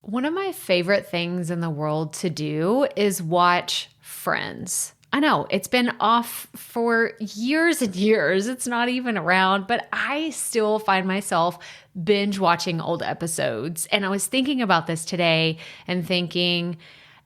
One of my favorite things in the world to do is watch Friends. I know it's been off for years and years. It's not even around, but I still find myself binge watching old episodes. And I was thinking about this today and thinking,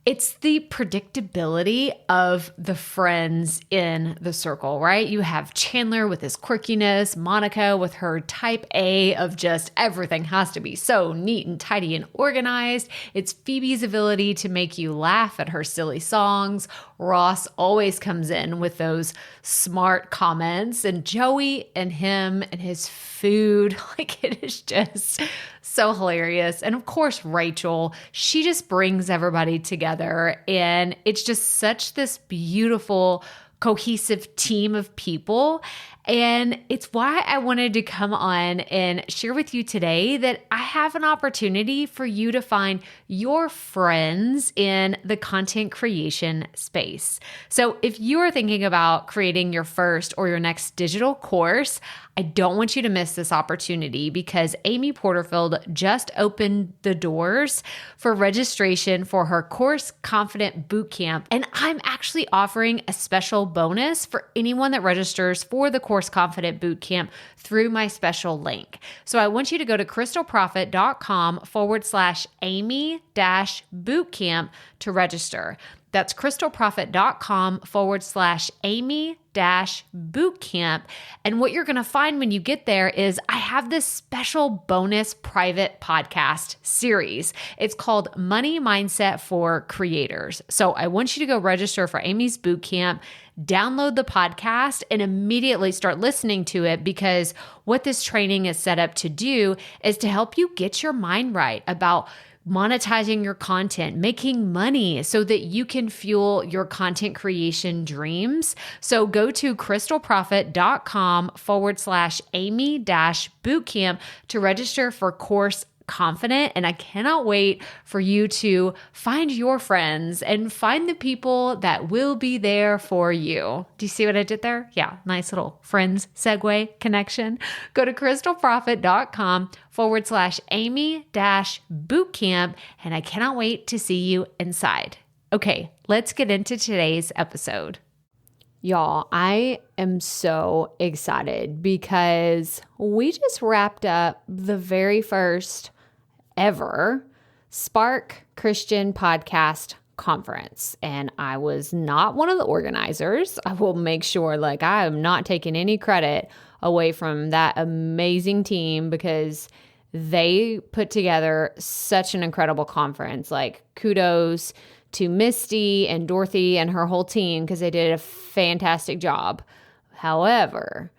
it's the predictability of the friends in the circle, right? You have Chandler with his quirkiness, Monica with her type A of just everything has to be so neat and tidy and organized. It's Phoebe's ability to make you laugh at her silly songs. Ross always comes in with those smart comments, and Joey and him and his food, like it is just so hilarious. And of course, Rachel, she just brings everybody together, and it's just such this beautiful, cohesive team of people. And it's why I wanted to come on and share with you today that I have an opportunity for you to find your friends in the content creation space. So if you are thinking about creating your first or your next digital course, I don't want you to miss this opportunity because Amy Porterfield just opened the doors for registration for her Course Confident Bootcamp. And I'm actually offering a special bonus for anyone that registers for the Course Confident Bootcamp through my special link. So I want you to go to crystalprofit.com/Amy-bootcamp to register. That's crystalprofit.com/Amy-bootcamp. And what you're going to find when you get there is I have this special bonus private podcast series. It's called Money Mindset for Creators. So I want you to go register for Amy's bootcamp, download the podcast, and immediately start listening to it, because what this training is set up to do is to help you get your mind right about monetizing your content, making money so that you can fuel your content creation dreams. So go to crystalprofit.com/Amy-bootcamp to register for Course Confident. And I cannot wait for you to find your friends and find the people that will be there for you. Do you see what I did there? Yeah, nice little friends segue connection. Go to crystalprofit.com/Amy-bootcamp. And I cannot wait to see you inside. Okay, let's get into today's episode. Y'all, I am so excited because we just wrapped up the very first ever Spark Christian Podcast Conference. And I was not one of the organizers. I will make sure I am not taking any credit away from that amazing team because they put together such an incredible conference. Kudos to Misty and Dorothy and her whole team because they did a fantastic job. However,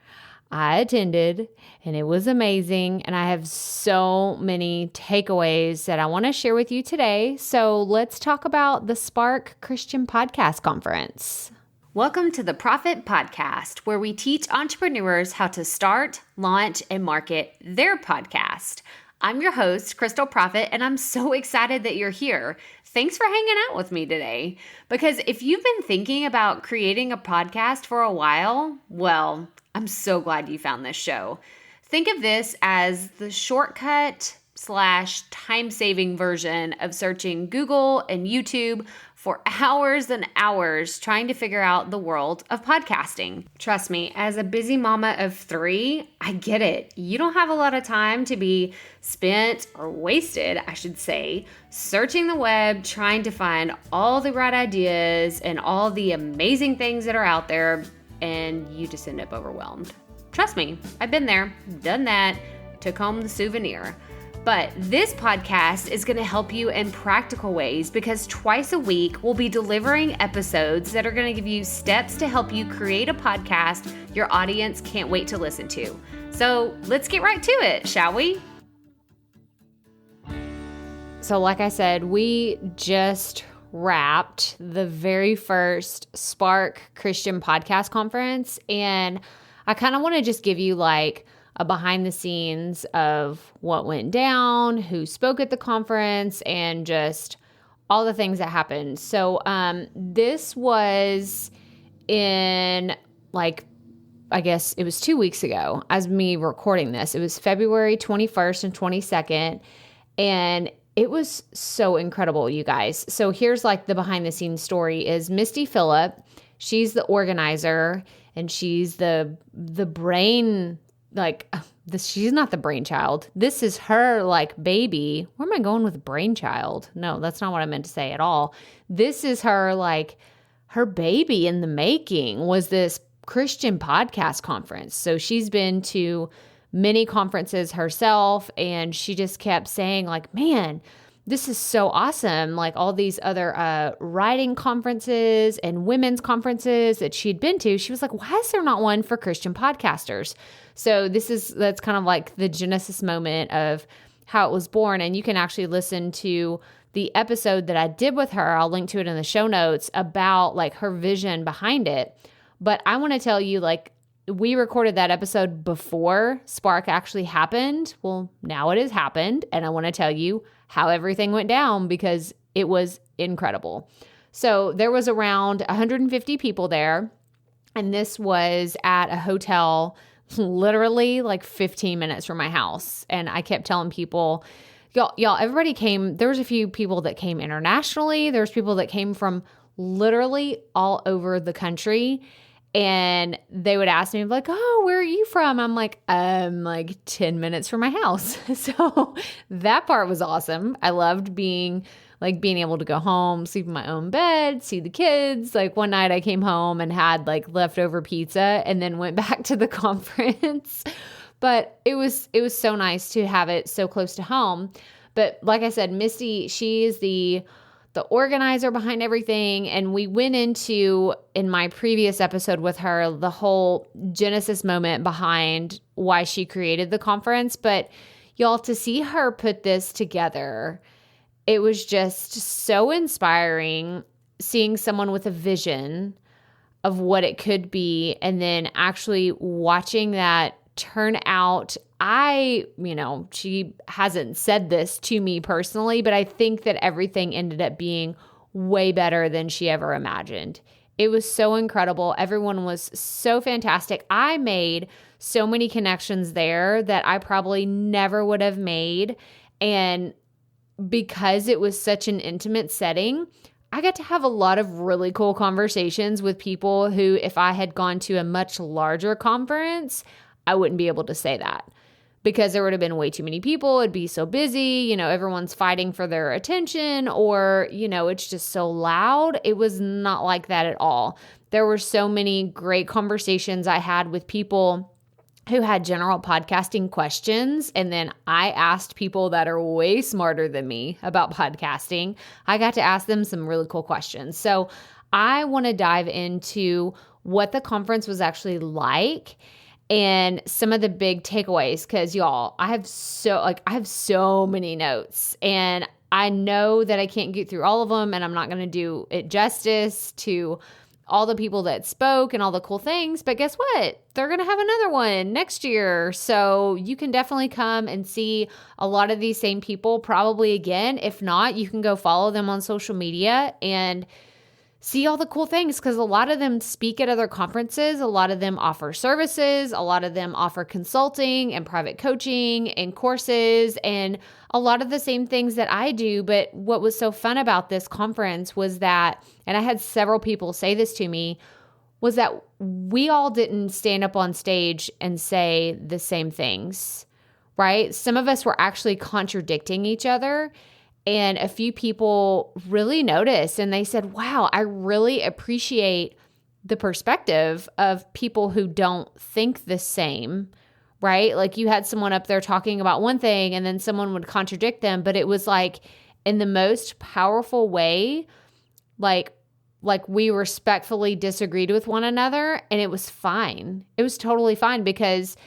I attended and it was amazing, and I have so many takeaways that I want to share with you today. So let's talk about the Spark Christian Podcast Conference. Welcome to the Profit Podcast, where we teach entrepreneurs how to start, launch, and market their podcast. I'm your host, Crystal Profit, and I'm so excited that you're here. Thanks for hanging out with me today. Because if you've been thinking about creating a podcast for a while, well, I'm so glad you found this show. Think of this as the shortcut / time-saving version of searching Google and YouTube for hours and hours trying to figure out the world of podcasting. Trust me, as a busy mama of 3, I get it. You don't have a lot of time to be spent or wasted, I should say, searching the web, trying to find all the right ideas and all the amazing things that are out there, and you just end up overwhelmed. Trust me, I've been there, done that, took home the souvenir. But this podcast is going to help you in practical ways because twice a week we'll be delivering episodes that are going to give you steps to help you create a podcast your audience can't wait to listen to. So let's get right to it, shall we? So like I said, we just wrapped the very first Spark Christian Podcast Conference, and I kind of want to just give you a behind the scenes of what went down, who spoke at the conference, and just all the things that happened. So this was in I guess it was 2 weeks ago as me recording this. It was February 21st and 22nd. And it was so incredible, you guys. So here's like the behind the scenes story is Misty Phillip. She's the organizer and she's the brain, like this. She's not the brainchild. This is her like baby. Where am I going with brainchild? No, that's not what I meant to say at all. This is her, like her baby in the making was this Christian podcast conference. So she's been to many conferences herself, and she just kept saying like, man, this is so awesome. Like all these other writing conferences and women's conferences that she'd been to, she was like, why is there not one for Christian podcasters? So that's kind of like the genesis moment of how it was born. And you can actually listen to the episode that I did with her. I'll link to it in the show notes about like her vision behind it. But I want to tell you, like, we recorded that episode before Spark actually happened. Well, now it has happened. And I want to tell you how everything went down because it was incredible. So there was around 150 people there. And this was at a hotel literally like 15 minutes from my house. And I kept telling people, y'all, everybody came. There was a few people that came internationally. There's people that came from literally all over the country. And they would ask me like, oh, where are you from? I'm like 10 minutes from my house. So that part was awesome. I loved being able to go home, sleep in my own bed, see the kids. Like one night I came home and had like leftover pizza and then went back to the conference. But it was so nice to have it so close to home. But like I said, Misty, she is the organizer behind everything. And we went into, in my previous episode with her, the whole genesis moment behind why she created the conference. But y'all, to see her put this together, it was just so inspiring seeing someone with a vision of what it could be and then actually watching that turn out. She hasn't said this to me personally, but I think that everything ended up being way better than she ever imagined. It was so incredible. Everyone was so fantastic. I made so many connections there that I probably never would have made. And because it was such an intimate setting, I got to have a lot of really cool conversations with people who, if I had gone to a much larger conference, I wouldn't be able to say that because there would have been way too many people. It'd be so busy, everyone's fighting for their attention or, it's just so loud. It was not like that at all. There were so many great conversations I had with people who had general podcasting questions. And then I asked people that are way smarter than me about podcasting. I got to ask them some really cool questions. So I want to dive into what the conference was actually like and some of the big takeaways, because y'all, I have so many notes and I know that I can't get through all of them and I'm not going to do it justice to all the people that spoke and all the cool things. But guess what? They're going to have another one next year. So you can definitely come and see a lot of these same people probably again. If not, you can go follow them on social media and see all the cool things because a lot of them speak at other conferences. A lot of them offer services. A lot of them offer consulting and private coaching and courses and a lot of the same things that I do. But what was so fun about this conference was that, and I had several people say this to me, was that we all didn't stand up on stage and say the same things, right? Some of us were actually contradicting each other. And a few people really noticed and they said, wow, I really appreciate the perspective of people who don't think the same, right? Like you had someone up there talking about one thing and then someone would contradict them, but it was like in the most powerful way, like we respectfully disagreed with one another and it was fine. It was totally fine because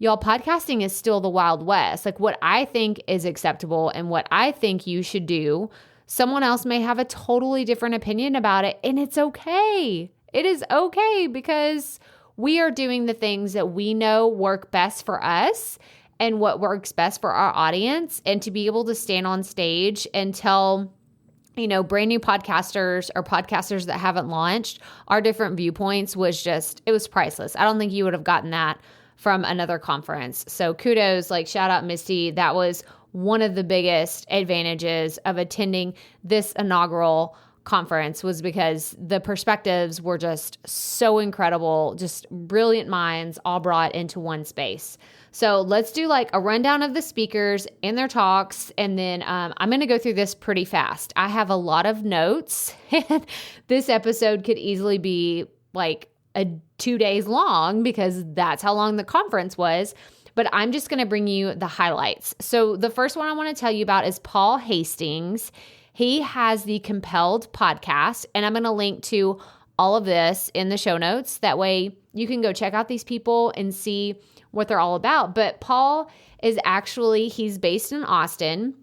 y'all, podcasting is still the Wild West. Like what I think is acceptable and what I think you should do, someone else may have a totally different opinion about it. And it's okay. It is okay because we are doing the things that we know work best for us and what works best for our audience. And to be able to stand on stage and tell brand new podcasters or podcasters that haven't launched our different viewpoints was it was priceless. I don't think you would have gotten that from another conference. So kudos, shout out Misty. That was one of the biggest advantages of attending this inaugural conference was because the perspectives were just so incredible, just brilliant minds all brought into one space. So let's do like a rundown of the speakers and their talks. And then I'm going to go through this pretty fast. I have a lot of notes. This episode could easily be like 2 days long because that's how long the conference was. But I'm just going to bring you the highlights. So the first one I want to tell you about is Paul Hastings. He has the Compelled podcast, and I'm going to link to all of this in the show notes. That way you can go check out these people and see what they're all about. But Paul is he's based in Austin,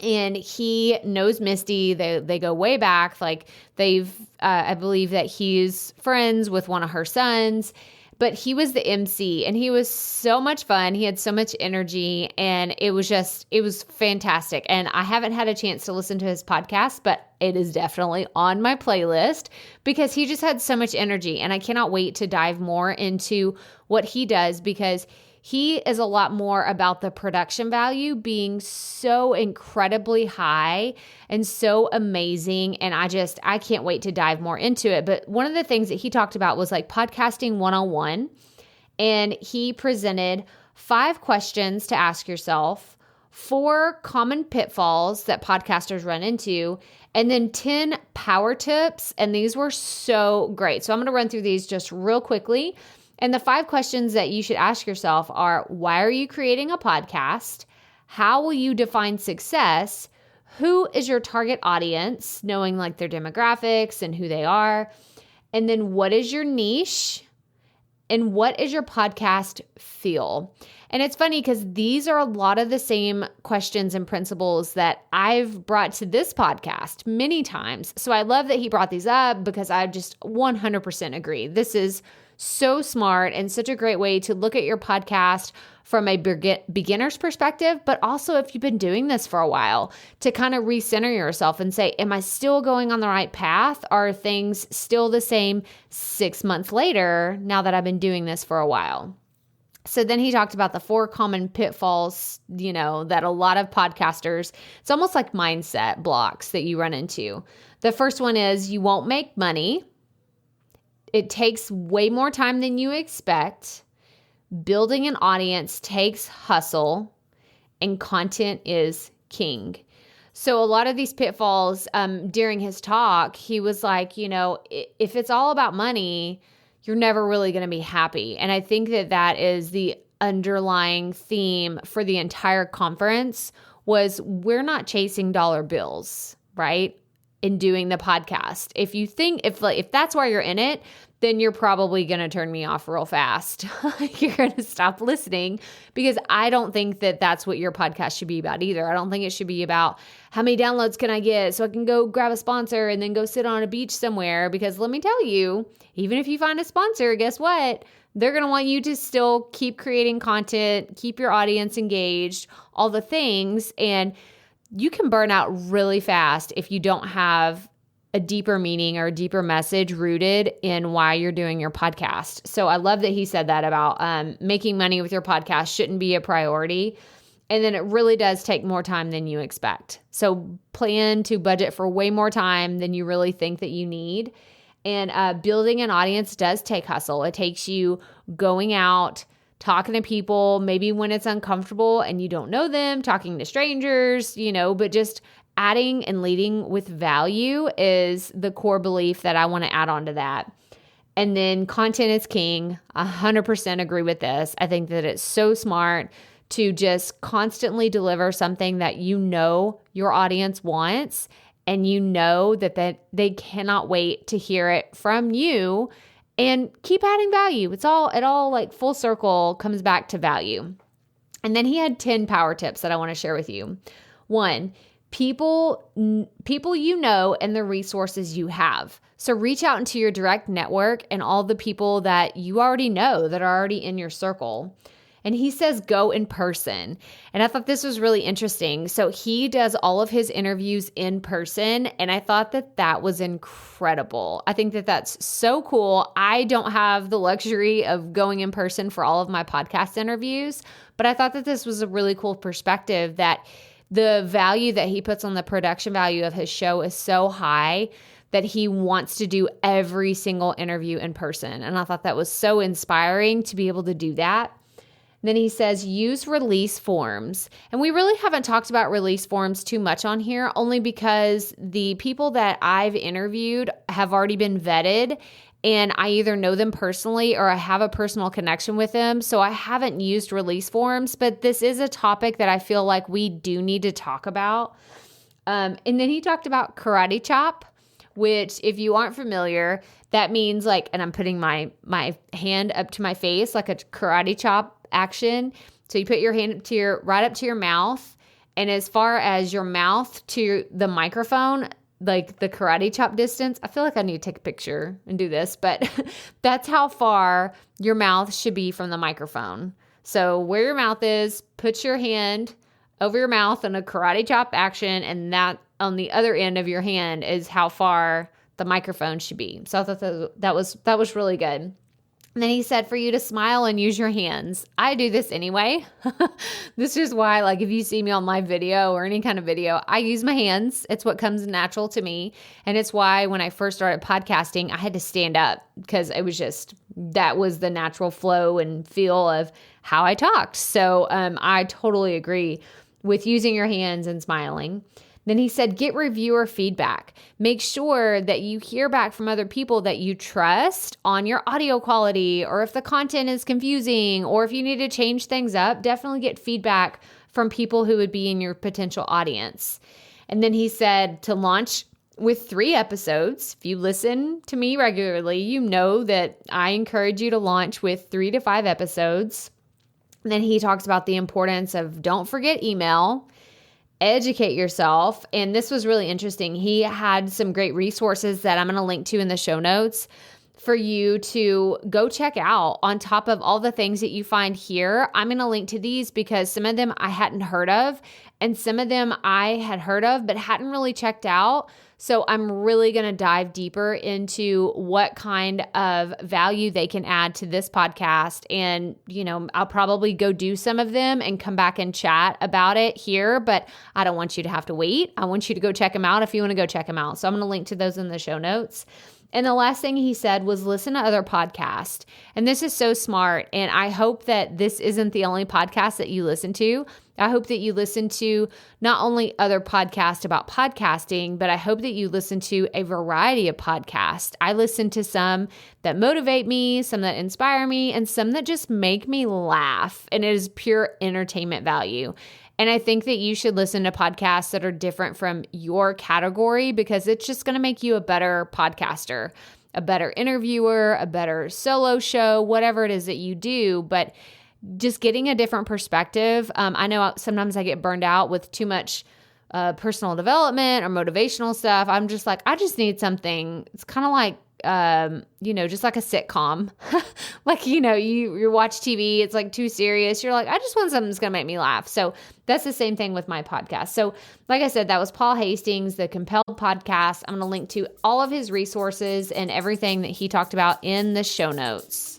and he knows Misty. They go way back. Like I believe that he's friends with one of her sons. But he was the MC, and he was so much fun. He had so much energy, and it was fantastic. And I haven't had a chance to listen to his podcast, but it is definitely on my playlist because he just had so much energy. And I cannot wait to dive more into what he does because he is a lot more about the production value being so incredibly high and so amazing. And I can't wait to dive more into it. But one of the things that he talked about was like podcasting 101. And he presented 5 questions to ask yourself, 4 common pitfalls that podcasters run into, and then 10 power tips. And these were so great. So I'm going to run through these just real quickly. And the 5 questions that you should ask yourself are, why are you creating a podcast? How will you define success? Who is your target audience? Knowing like their demographics and who they are. And then what is your niche? And what is your podcast feel? And it's funny because these are a lot of the same questions and principles that I've brought to this podcast many times. So I love that he brought these up because I just 100% agree. This is so smart and such a great way to look at your podcast from a beginner's perspective, but also if you've been doing this for a while, to kind of recenter yourself and say, am I still going on the right path? Are things still the same 6 months later now that I've been doing this for a while? So then he talked about the 4 common pitfalls, that a lot of podcasters, it's almost like mindset blocks that you run into. The first one is you won't make money. It takes way more time than you expect. Building an audience takes hustle, and content is king. So a lot of these pitfalls, during his talk, he was like, if it's all about money, you're never really going to be happy. And I think that is the underlying theme for the entire conference was we're not chasing dollar bills, right? In doing the podcast. If that's why you're in it, then you're probably going to turn me off real fast. You're going to stop listening because I don't think that that's what your podcast should be about either. I don't think it should be about how many downloads can I get so I can go grab a sponsor and then go sit on a beach somewhere. Because let me tell you, even if you find a sponsor, guess what? They're going to want you to still keep creating content, keep your audience engaged, all the things. And you can burn out really fast if you don't have a deeper meaning or a deeper message rooted in why you're doing your podcast. So I love that he said that about making money with your podcast shouldn't be a priority. And then it really does take more time than you expect. So plan to budget for way more time than you really think that you need. And building an audience does take hustle. It takes you going out, talking to people, maybe when it's uncomfortable and you don't know them, talking to strangers, but just adding and leading with value is the core belief that I want to add on to that. And then content is king. 100% agree with this. I think that it's so smart to just constantly deliver something that your audience wants and that they cannot wait to hear it from you. And keep adding value. It all like full circle comes back to value. And then he had 10 power tips that I want to share with you. 1, people and the resources you have. So reach out into your direct network and all the people that you already know that are already in your circle. And he says, go in person. And I thought this was really interesting. So he does all of his interviews in person. And I thought that that was incredible. I think that that's so cool. I don't have the luxury of going in person for all of my podcast interviews, but I thought that this was a really cool perspective, that the value that he puts on the production value of his show is so high that he wants to do every single interview in person. And I thought that was so inspiring to be able to do that. Then he says, use release forms. And we really haven't talked about release forms too much on here, only because the people that I've interviewed have already been vetted, and I either know them personally or I have a personal connection with them. So I haven't used release forms, but this is a topic that I feel like we do need to talk about. And then he talked about karate chop, which, if you aren't familiar, that means like, and I'm putting my hand up to my face like a karate chop action. So you put your hand right up to your mouth, and as far as your mouth to the microphone, like the karate chop distance, I feel like I need to take a picture and do this, but that's how far your mouth should be from the microphone. So where your mouth is, put your hand over your mouth in a karate chop action, and that on the other end of your hand is how far the microphone should be. So I thought that was really good. And then he said for you to smile and use your hands. I do this anyway. This is why, like, if you see me on my video or any kind of video, I use my hands. It's what comes natural to me. And it's why when I first started podcasting, I had to stand up, because it was just, that was the natural flow and feel of how I talked. So I totally agree with using your hands and smiling. Then he said, get reviewer feedback. Make sure that you hear back from other people that you trust on your audio quality, or if the content is confusing, or if you need to change things up, definitely get feedback from people who would be in your potential audience. And then he said to launch with 3 episodes. If you listen to me regularly, you know that I encourage you to launch with 3 to 5 episodes. And then he talks about the importance of don't forget email, educate yourself. And this was really interesting. He had some great resources that I'm going to link to in the show notes for you to go check out. On top of all the things that you find here, I'm going to link to these because some of them I hadn't heard of, and some of them I had heard of but hadn't really checked out. So I'm really going to dive deeper into what kind of value they can add to this podcast. And, I'll probably go do some of them and come back and chat about it here, but I don't want you to have to wait. I want you to go check them out if you want to go check them out. So I'm going to link to those in the show notes. And the last thing he said was listen to other podcasts. And this is so smart. And I hope that this isn't the only podcast that you listen to. I hope that you listen to not only other podcasts about podcasting, but I hope that you listen to a variety of podcasts. I listen to some that motivate me, some that inspire me, and some that just make me laugh. And it is pure entertainment value. And I think that you should listen to podcasts that are different from your category, because it's just going to make you a better podcaster, a better interviewer, a better solo show, whatever it is that you do. But just getting a different perspective. I know sometimes I get burned out with too much personal development or motivational stuff. I'm just like, I just need something. It's kind of like, just like a sitcom. Like, you watch TV, it's like too serious. You're like, I just want something that's going to make me laugh. So that's the same thing with my podcast. So like I said, that was Paul Hastings, the Compelled podcast. I'm going to link to all of his resources and everything that he talked about in the show notes.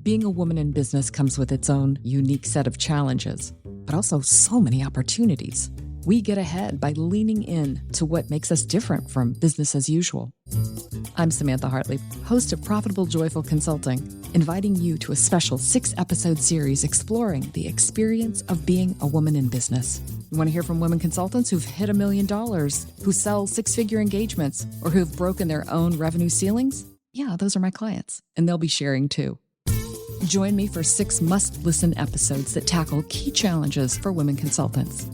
Being a woman in business comes with its own unique set of challenges, but also so many opportunities. We get ahead by leaning in to what makes us different from business as usual. I'm Samantha Hartley, host of Profitable Joyful Consulting, inviting you to a special 6-episode series exploring the experience of being a woman in business. You want to hear from women consultants who've hit $1 million, who sell 6-figure engagements, or who've broken their own revenue ceilings? Yeah, those are my clients, and they'll be sharing too. Join me for 6 must-listen episodes that tackle key challenges for women consultants.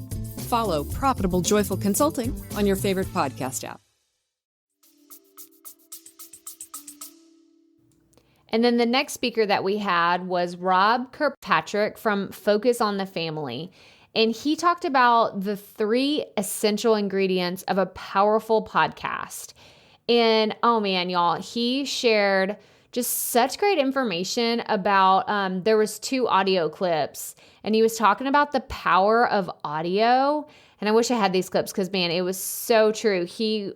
Follow Profitable Joyful Consulting on your favorite podcast app. And then the next speaker that we had was Rob Kirkpatrick from Focus on the Family. And he talked about the 3 essential ingredients of a powerful podcast. And oh man, y'all, he shared just such great information about, there was 2 audio clips, and he was talking about the power of audio. And I wish I had these clips because, man, it was so true. He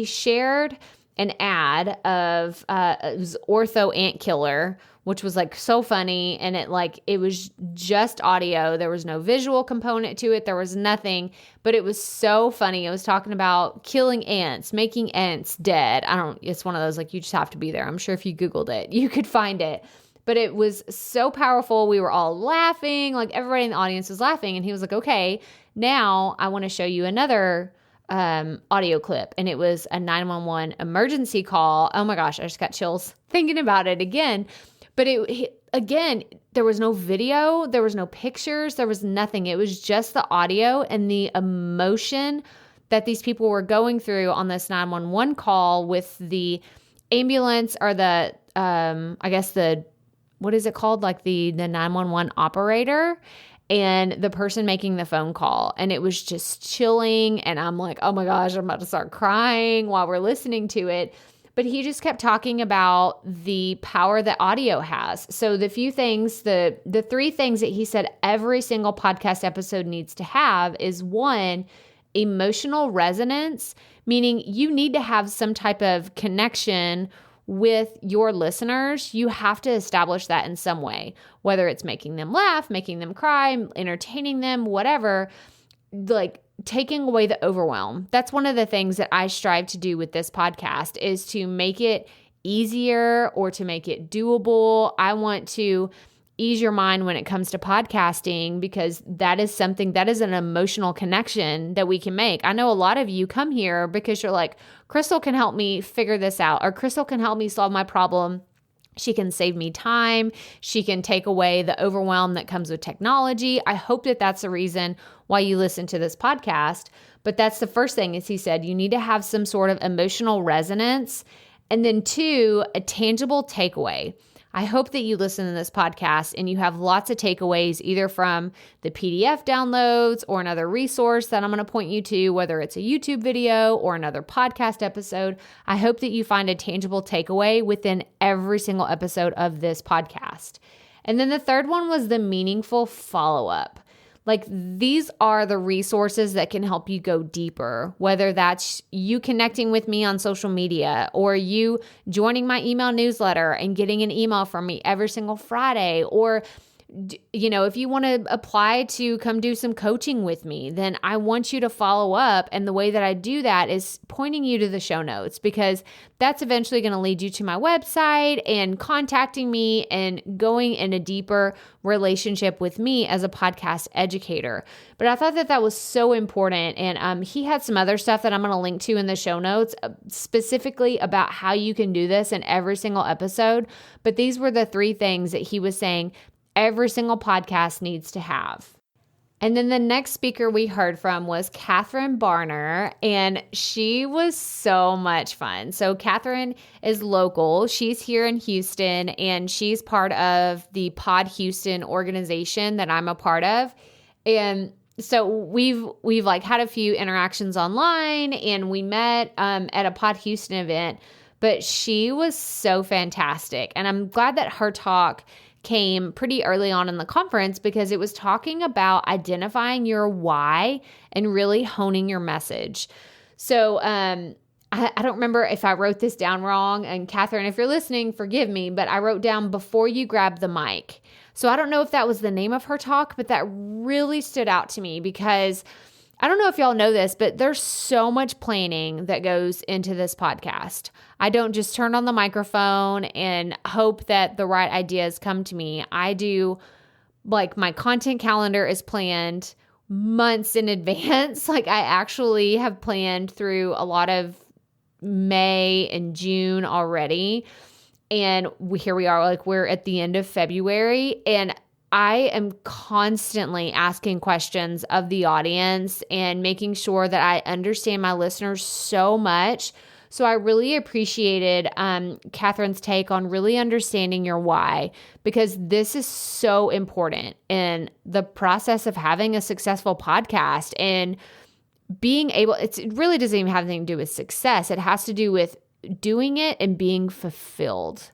shared an ad of it was Ortho Ant Killer, which was like so funny, and it was just audio. There was no visual component to it. There was nothing, but it was so funny. It was talking about killing ants, making ants dead. It's one of those, like, you just have to be there. I'm sure if you Googled it, you could find it. But it was so powerful. We were all laughing, like everybody in the audience was laughing. And he was like, okay, now I want to show you another audio clip. And it was a 911 emergency call. Oh my gosh, I just got chills thinking about it again. But again, there was no video, there was no pictures, there was nothing. It was just the audio and the emotion that these people were going through on this 911 call with the ambulance, or the, what is it called? Like the 911 operator and the person making the phone call. And it was just chilling. And I'm like, oh my gosh, I'm about to start crying while we're listening to it. But he just kept talking about the power that audio has. So the 3 things that he said every single podcast episode needs to have is 1, emotional resonance, meaning you need to have some type of connection with your listeners. You have to establish that in some way, whether it's making them laugh, making them cry, entertaining them, whatever, like taking away the overwhelm. That's one of the things that I strive to do with this podcast, is to make it easier or to make it doable. I want to ease your mind when it comes to podcasting, because that is an emotional connection that we can make. I know a lot of you come here because you're like, Crystal can help me figure this out, or Crystal can help me solve my problem. She can save me time. She can take away the overwhelm that comes with technology. I hope that that's the reason why you listen to this podcast. But that's the first thing, is he said, you need to have some sort of emotional resonance. And then 2, a tangible takeaway. I hope that you listen to this podcast and you have lots of takeaways, either from the PDF downloads or another resource that I'm going to point you to, whether it's a YouTube video or another podcast episode. I hope that you find a tangible takeaway within every single episode of this podcast. And then the 3rd one was the meaningful follow-up. Like, these are the resources that can help you go deeper, whether that's you connecting with me on social media, or you joining my email newsletter and getting an email from me every single Friday, or if you want to apply to come do some coaching with me, then I want you to follow up. And the way that I do that is pointing you to the show notes, because that's eventually going to lead you to my website and contacting me and going in a deeper relationship with me as a podcast educator. But I thought that that was so important. And he had some other stuff that I'm going to link to in the show notes, specifically about how you can do this in every single episode. But these were the 3 things that he was saying every single podcast needs to have. And then the next speaker we heard from was Catherine Barner, and she was so much fun. So Catherine is local. She's here in Houston, and she's part of the Pod Houston organization that I'm a part of. And so we've like had a few interactions online, and we met at a Pod Houston event, but she was so fantastic. And I'm glad that her talk came pretty early on in the conference, because it was talking about identifying your why and really honing your message. So I don't remember if I wrote this down wrong. And Catherine, if you're listening, forgive me, but I wrote down before you grab the mic. So I don't know if that was the name of her talk, but that really stood out to me, because I don't know if y'all know this, but there's so much planning that goes into this podcast. I don't just turn on the microphone and hope that the right ideas come to me. I do, like, my content calendar is planned months in advance. Like, I actually have planned through a lot of May and June already. And here we are, like, we're at the end of February, and I am constantly asking questions of the audience and making sure that I understand my listeners so much, So I really appreciated Catherine's take on really understanding your why, because this is so important in the process of having a successful podcast and being able, it really doesn't even have anything to do with success. It has to do with doing it and being fulfilled.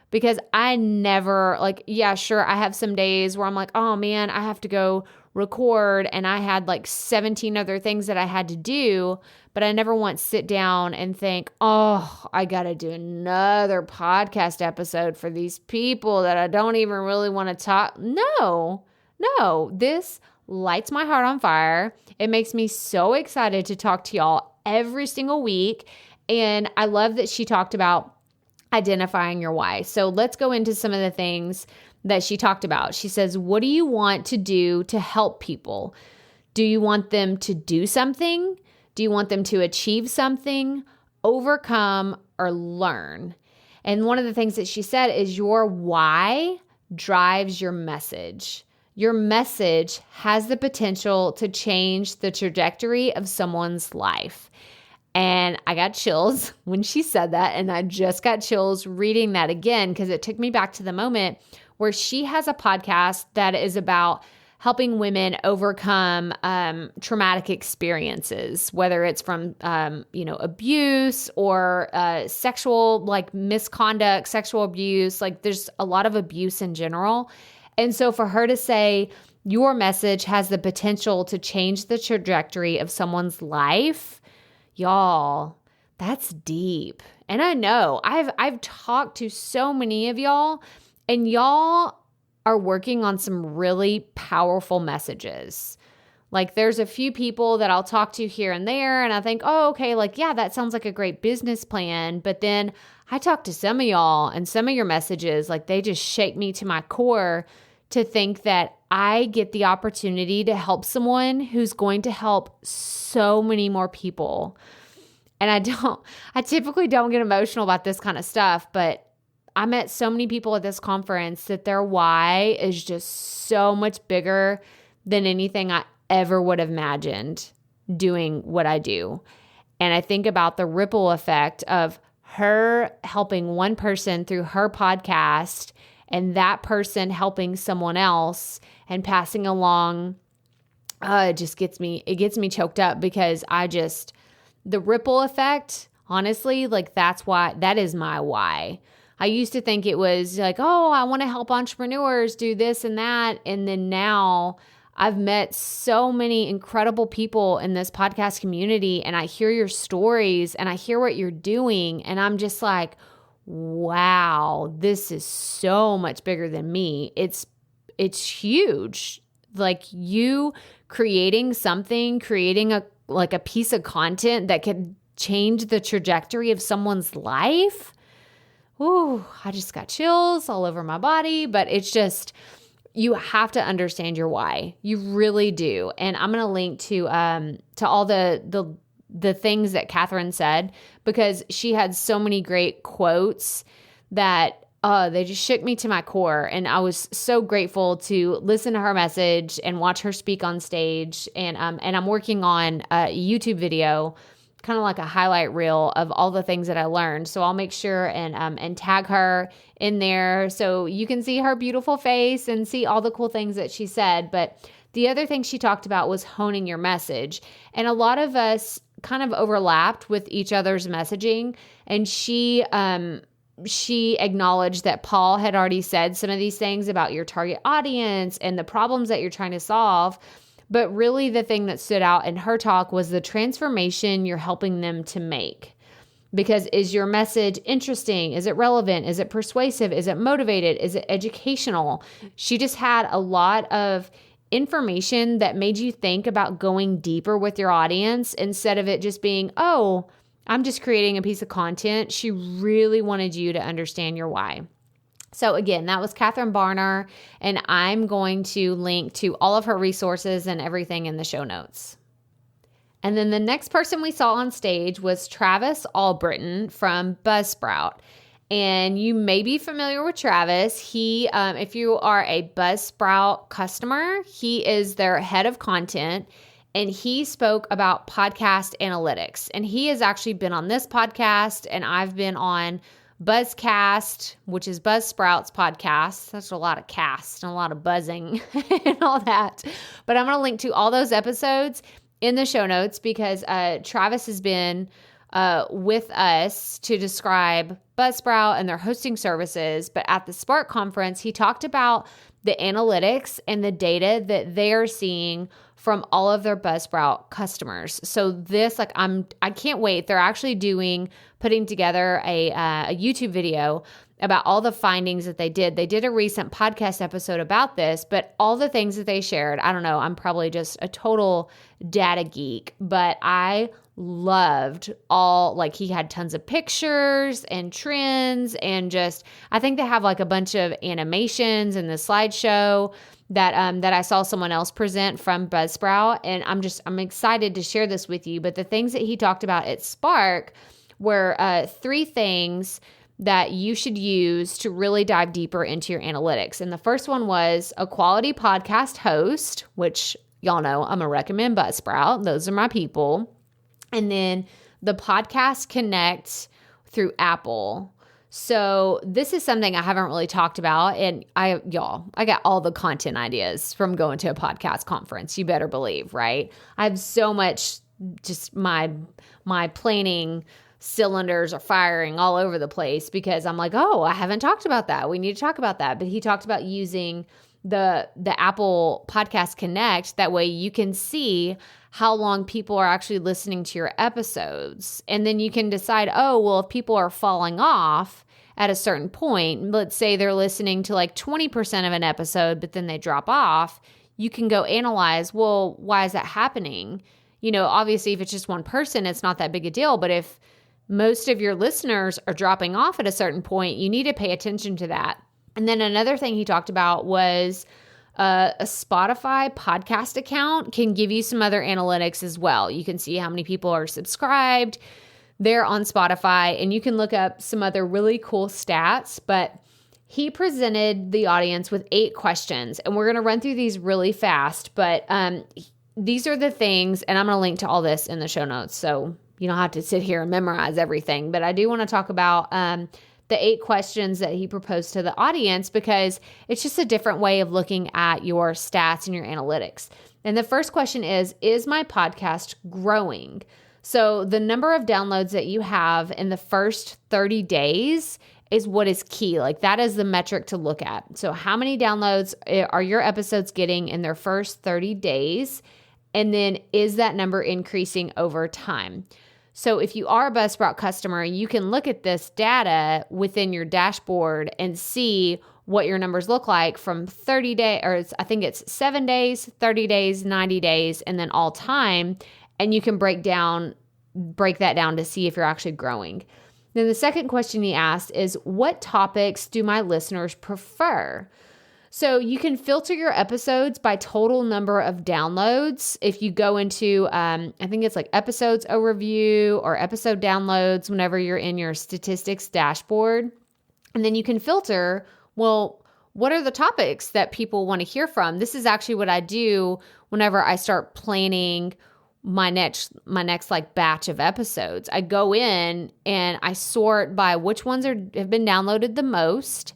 Because I never, like, yeah, sure, I have some days where I'm like, oh man, I have to go record, and I had like 17 other things that I had to do, but I never once sit down and think, oh, I got to do another podcast episode for these people that I don't even really want to talk. No, this lights my heart on fire. It makes me so excited to talk to y'all every single week. And I love that she talked about identifying your why. So let's go into some of the things that she talked about. She says, what do you want to do to help people? Do you want them to do something? Do you want them to achieve something, overcome, or learn? And one of the things that she said is your why drives your message. Your message has the potential to change the trajectory of someone's life. And I got chills when she said that. And I just got chills reading that again, because it took me back to the moment where she has a podcast that is about helping women overcome traumatic experiences, whether it's from, abuse or sexual, like misconduct, sexual abuse. Like there's a lot of abuse in general. And so for her to say, your message has the potential to change the trajectory of someone's life, y'all, that's deep. And I know I've talked to so many of y'all, and y'all are working on some really powerful messages. Like there's a few people that I'll talk to here and there, and I think, oh, okay, like, yeah, that sounds like a great business plan. But then I talk to some of y'all, and some of your messages, like they just shake me to my core to think that I get the opportunity to help someone who's going to help so many more people. And I typically don't get emotional about this kind of stuff, but I met so many people at this conference that their why is just so much bigger than anything I ever would have imagined doing what I do. And I think about the ripple effect of her helping one person through her podcast, and that person helping someone else and passing along. It gets me choked up, because the ripple effect, honestly, like that is my why. I used to think it was like, oh, I want to help entrepreneurs do this and that. And then now I've met so many incredible people in this podcast community, and I hear your stories and I hear what you're doing. And I'm just like, wow, this is so much bigger than me. It's huge. Like you creating a piece of content that could change the trajectory of someone's life. Ooh, I just got chills all over my body, but it's just, you have to understand your why. You really do. And I'm going to link to all the things that Catherine said, because she had so many great quotes that they just shook me to my core. And I was so grateful to listen to her message and watch her speak on stage. And I'm working on a YouTube video, kind of like a highlight reel of all the things that I learned. So I'll make sure and tag her in there so you can see her beautiful face and see all the cool things that she said. But the other thing she talked about was honing your message. And a lot of us kind of overlapped with each other's messaging. And she acknowledged that Paul had already said some of these things about your target audience and the problems that you're trying to solve. But really the thing that stood out in her talk was the transformation you're helping them to make. Because is your message interesting? Is it relevant? Is it persuasive? Is it motivated? Is it educational? She just had a lot of information that made you think about going deeper with your audience instead of it just being, oh, I'm just creating a piece of content. She really wanted you to understand your why. So again, that was Catherine Barner, and I'm going to link to all of her resources and everything in the show notes. And then the next person we saw on stage was Travis Albritton from Buzzsprout. And you may be familiar with Travis. He, if you are a Buzzsprout customer, he is their head of content. and he spoke about podcast analytics. And he has actually been on this podcast, and I've been on Buzzcast, which is Buzzsprout's podcast. That's a lot of cast and a lot of buzzing and all that. But I'm going to link to all those episodes in the show notes because Travis has been with us to describe Buzzsprout and their hosting services. But at the Spark conference, he talked about the analytics and the data that they are seeing from all of their Buzzsprout customers. So this, I can't wait. They're actually putting together a YouTube video about all the findings that they did. They did a recent podcast episode about this, but all the things that they shared, I don't know, I'm probably just a total data geek, but I loved he had tons of pictures and trends and I think they have a bunch of animations in the slideshow that I saw someone else present from Buzzsprout. And I'm excited to share this with you. But the things that he talked about at Spark were 3 things that you should use to really dive deeper into your analytics. And the first one was a quality podcast host, which y'all know I'm going to recommend Buzzsprout. Those are my people. And then the Podcast Connect through Apple. So this is something I haven't really talked about. And I got all the content ideas from going to a podcast conference. You better believe, right? I have so much, just my planning cylinders are firing all over the place because I'm like, oh, I haven't talked about that. We need to talk about that. But he talked about using the Apple Podcast Connect. That way you can see how long people are actually listening to your episodes. And then you can decide, oh, well, if people are falling off at a certain point, let's say they're listening to 20% of an episode, but then they drop off, you can go analyze, well, why is that happening? Obviously, if it's just one person, it's not that big a deal. But if most of your listeners are dropping off at a certain point, you need to pay attention to that. And then another thing he talked about was a Spotify podcast account can give you some other analytics as well. You can see how many people are subscribed there on Spotify, and you can look up some other really cool stats. But he presented the audience with 8 questions, and we're going to run through these really fast. But these are the things, and I'm going to link to all this in the show notes, so you don't have to sit here and memorize everything. But I do want to talk about the 8 questions that he proposed to the audience because it's just a different way of looking at your stats and your analytics. And the first question is my podcast growing? So the number of downloads that you have in the first 30 days is what is key. That is the metric to look at. So how many downloads are your episodes getting in their first 30 days? And then is that number increasing over time? So if you are a Buzzsprout customer, you can look at this data within your dashboard and see what your numbers look like from 30 days, or I think it's 7 days, 30 days, 90 days, and then all time. And you can break that down to see if you're actually growing. Then the second question he asked is, what topics do my listeners prefer? So you can filter your episodes by total number of downloads. If you go into, I think it's episodes overview or episode downloads whenever you're in your statistics dashboard. And then you can filter, well, what are the topics that people want to hear from? This is actually what I do whenever I start planning my next batch of episodes. I go in and I sort by which ones have been downloaded the most.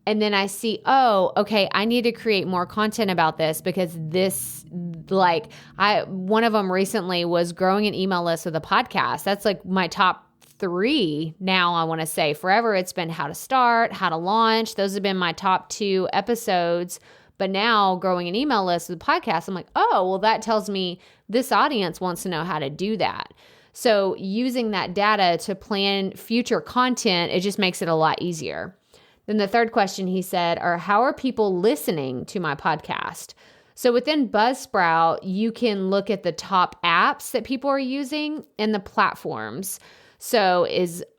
And then I see, oh, okay, I need to create more content about this because one of them recently was growing an email list with a podcast. That's my top 3 now, I want to say. Forever, it's been how to start, how to launch. Those have been my top 2 episodes. But now growing an email list with a podcast, I'm like, oh, well, that tells me this audience wants to know how to do that. So using that data to plan future content, it just makes it a lot easier. Then the third question he said are, how are people listening to my podcast? So within Buzzsprout, you can look at the top apps that people are using and the platforms. So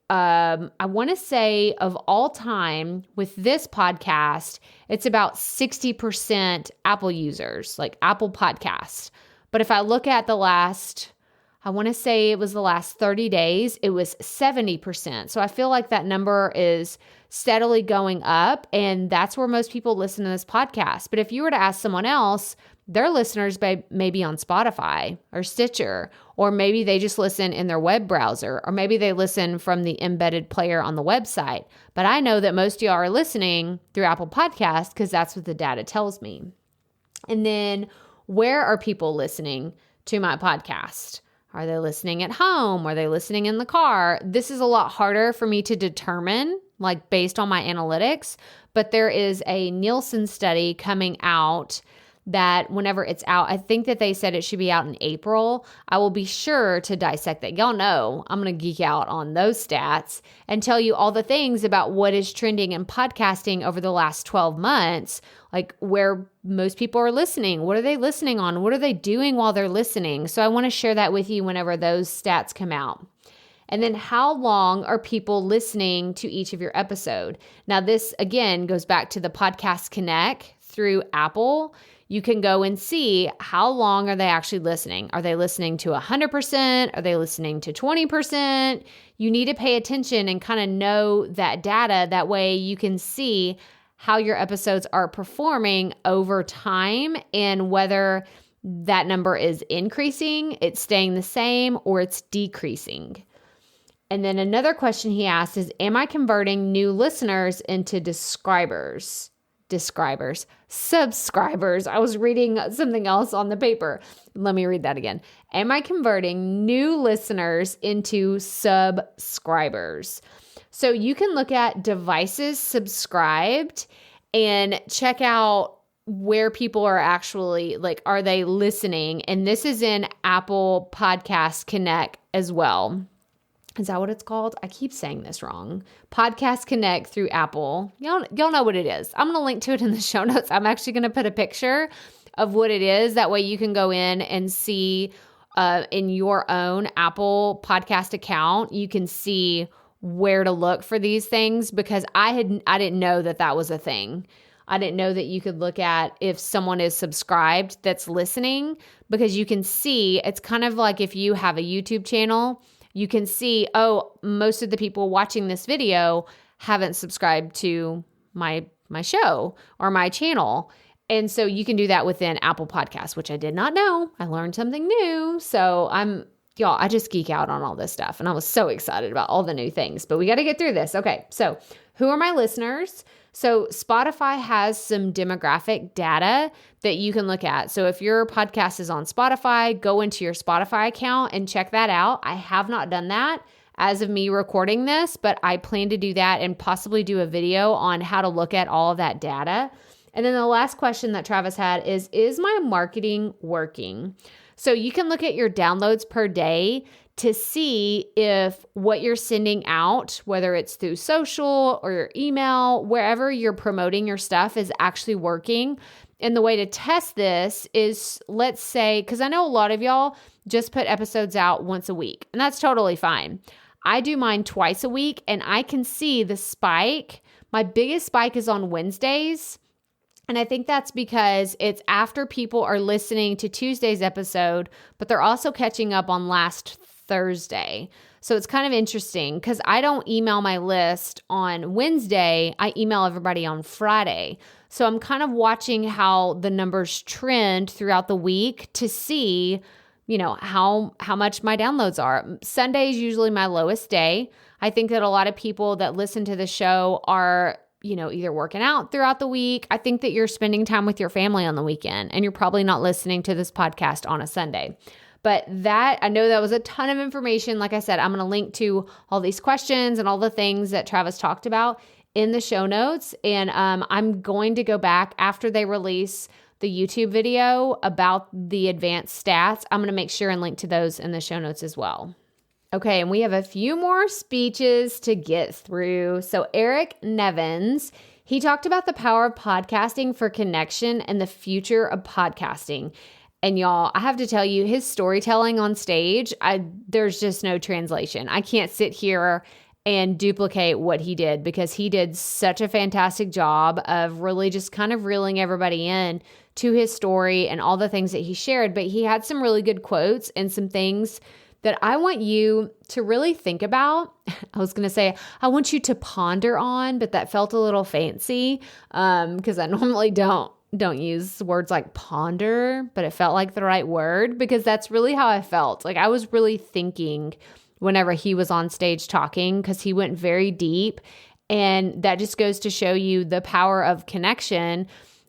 I want to say of all time with this podcast, it's about 60% Apple users, Apple Podcasts. But if I look at the last, I want to say it was the last 30 days, it was 70%. So I feel like that number is steadily going up, and that's where most people listen to this podcast. But if you were to ask someone else, their listeners may be on Spotify or Stitcher, or maybe they just listen in their web browser, or maybe they listen from the embedded player on the website. But I know that most of y'all are listening through Apple Podcasts because that's what the data tells me. And then where are people listening to my podcast? Are they listening at home? Are they listening in the car? This is a lot harder for me to determine, like based on my analytics, but there is a Nielsen study coming out that whenever it's out, I think that they said it should be out in April. I will be sure to dissect that. Y'all know I'm going to geek out on those stats and tell you all the things about what is trending in podcasting over the last 12 months, like where most people are listening. What are they listening on? What are they doing while they're listening? So I want to share that with you whenever those stats come out. And then how long are people listening to each of your episode? Now, this again goes back to the Podcast Connect through Apple. You can go and see how long are they actually listening. Are they listening to 100%? Are they listening to 20%? You need to pay attention and kind of know that data. That way you can see how your episodes are performing over time and whether that number is increasing, it's staying the same, or it's decreasing. And then another question he asked is, am I converting new listeners into subscribers. I was reading something else on the paper. Let me read that again. Am I converting new listeners into subscribers? So you can look at devices subscribed and check out where people are actually, like, are they listening? And this is in Apple Podcast Connect as well. Is that what it's called? I keep saying this wrong. Podcast Connect through Apple. Y'all know what it is. I'm going to link to it in the show notes. I'm actually going to put a picture of what it is. That way you can go in and see in your own Apple Podcast account, you can see where to look for these things, because I didn't know that was a thing. I didn't know that you could look at if someone is subscribed that's listening, because you can see, it's kind of like if you have a YouTube channel, you can see, oh, most of the people watching this video haven't subscribed to my show or my channel. And so you can do that within Apple Podcasts, which I did not know. I learned something new. So I just geek out on all this stuff. And I was so excited about all the new things, but we got to get through this. Okay. So who are my listeners? So Spotify has some demographic data that you can look at. So if your podcast is on Spotify, go into your Spotify account and check that out. I have not done that as of me recording this, but I plan to do that and possibly do a video on how to look at all of that data. And then the last question that Travis had is my marketing working? So you can look at your downloads per day to see if what you're sending out, whether it's through social or your email, wherever you're promoting your stuff, is actually working. And the way to test this is, let's say, because I know a lot of y'all just put episodes out once a week, and that's totally fine. I do mine twice a week, and I can see the spike. My biggest spike is on Wednesdays. And I think that's because it's after people are listening to Tuesday's episode, but they're also catching up on last Thursday. So it's kind of interesting because I don't email my list on Wednesday. I email everybody on Friday. So I'm kind of watching how the numbers trend throughout the week to see, how much my downloads are. Sunday is usually my lowest day. I think that a lot of people that listen to the show are either working out throughout the week. I think that you're spending time with your family on the weekend, and you're probably not listening to this podcast on a Sunday. But I know that was a ton of information. Like I said, I'm going to link to all these questions and all the things that Travis talked about in the show notes. And I'm going to go back after they release the YouTube video about the advanced stats. I'm going to make sure and link to those in the show notes as well. Okay, and we have a few more speeches to get through. So Eric Nevins, he talked about the power of podcasting for connection and the future of podcasting. And y'all, I have to tell you, his storytelling on stage, there's just no translation. I can't sit here and duplicate what he did, because he did such a fantastic job of really just kind of reeling everybody in to his story and all the things that he shared. But he had some really good quotes and some things that I want you to really think about. I was going to say, I want you to ponder on, but that felt a little fancy because I normally don't use words like ponder, but it felt like the right word because that's really how I felt. Like I was really thinking whenever he was on stage talking because he went very deep. And that just goes to show you the power of connection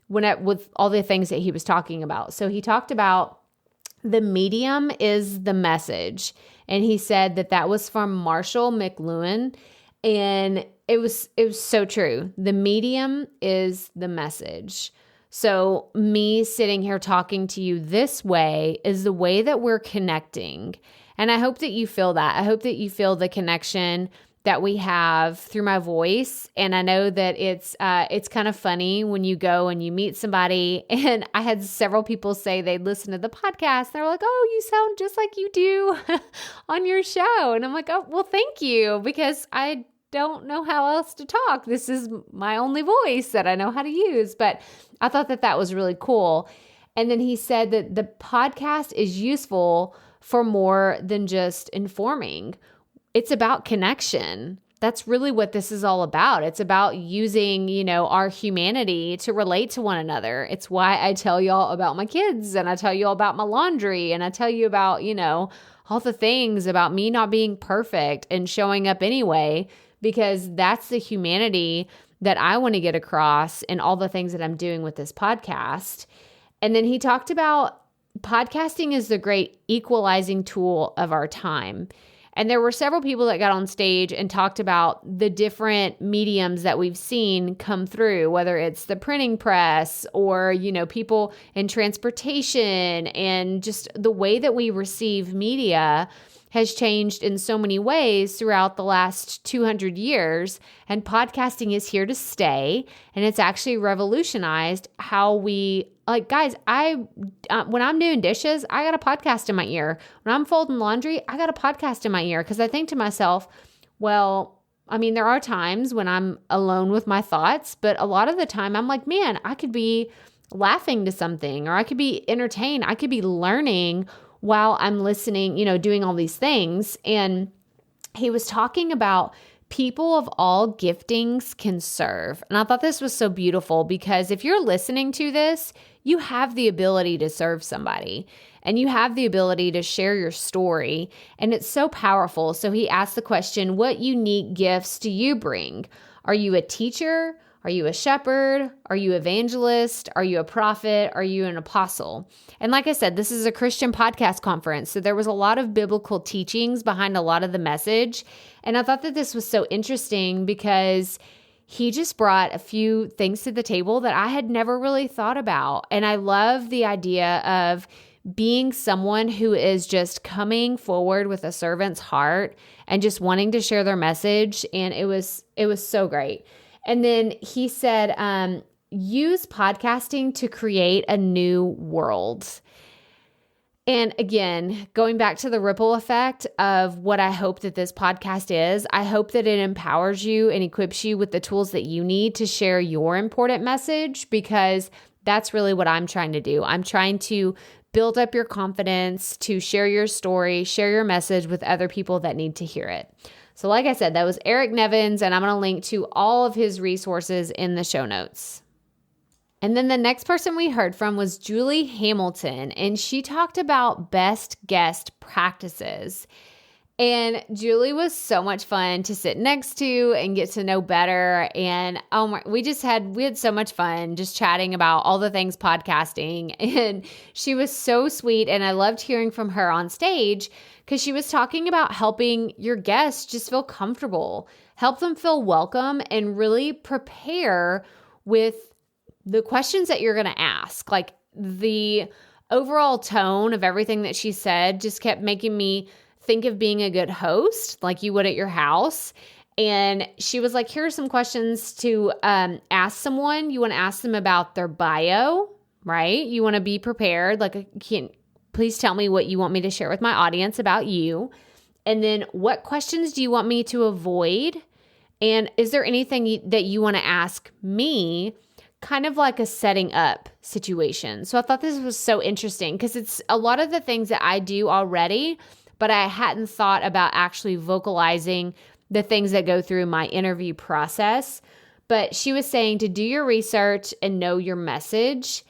with all the things that he was talking about. So he talked about the medium is the message. And he said that was from Marshall McLuhan. And it was so true. The medium is the message. So me sitting here talking to you this way is the way that we're connecting. And I hope that you feel that. I hope that you feel the connection that we have through my voice. And I know that it's kind of funny when you go and you meet somebody. And I had several people say they'd listen to the podcast. They're like, oh, you sound just like you do on your show. And I'm like, oh, well, thank you, because I don't know how else to talk. This is my only voice that I know how to use. But I thought that was really cool. And then he said that the podcast is useful for more than just informing. It's about connection. That's really what this is all about. It's about using, our humanity to relate to one another. It's why I tell y'all about my kids and I tell you all about my laundry and I tell you about, all the things about me not being perfect and showing up anyway, because that's the humanity that I want to get across in all the things that I'm doing with this podcast. And then he talked about podcasting is the great equalizing tool of our time. And there were several people that got on stage and talked about the different mediums that we've seen come through, whether it's the printing press or, people in transportation, and just the way that we receive media has changed in so many ways throughout the last 200 years. And podcasting is here to stay. And it's actually revolutionized how we, guys, when I'm doing dishes, I got a podcast in my ear. When I'm folding laundry, I got a podcast in my ear because I think to myself, well, there are times when I'm alone with my thoughts, but a lot of the time I'm like, man, I could be laughing to something, or I could be entertained. I could be learning while I'm listening, doing all these things. And he was talking about people of all giftings can serve. And I thought this was so beautiful because if you're listening to this, you have the ability to serve somebody and you have the ability to share your story. And it's so powerful. So he asked the question, what unique gifts do you bring? Are you a teacher? Are you a shepherd? Are you evangelist? Are you a prophet? Are you an apostle? And like I said, this is a Christian podcast conference. So there was a lot of biblical teachings behind a lot of the message. And I thought that this was so interesting because he just brought a few things to the table that I had never really thought about. And I love the idea of being someone who is just coming forward with a servant's heart and just wanting to share their message. And it was so great. And then he said, use podcasting to create a new world. And again, going back to the ripple effect of what I hope that this podcast is, I hope that it empowers you and equips you with the tools that you need to share your important message, because that's really what I'm trying to do. I'm trying to build up your confidence to share your story, share your message with other people that need to hear it. So like I said, that was Eric Nevins, and I'm going to link to all of his resources in the show notes. And then the next person we heard from was Julie Hamilton, and she talked about best guest practices. And Julie was so much fun to sit next to and get to know better. And we had so much fun just chatting about all the things podcasting. And she was so sweet, and I loved hearing from her on stage, because she was talking about helping your guests just feel comfortable, help them feel welcome, and really prepare with the questions that you're going to ask. Like, the overall tone of everything that she said just kept making me think of being a good host, like you would at your house. And she was like, here are some questions to ask someone. You want to ask them about their bio, right? You want to be prepared. Like, please tell me what you want me to share with my audience about you. And then what questions do you want me to avoid? And is there anything that you want to ask me? Kind of like a setting up situation. So I thought this was so interesting, because it's a lot of the things that I do already, but I hadn't thought about actually vocalizing the things that go through my interview process. But she was saying to do your research and know your message.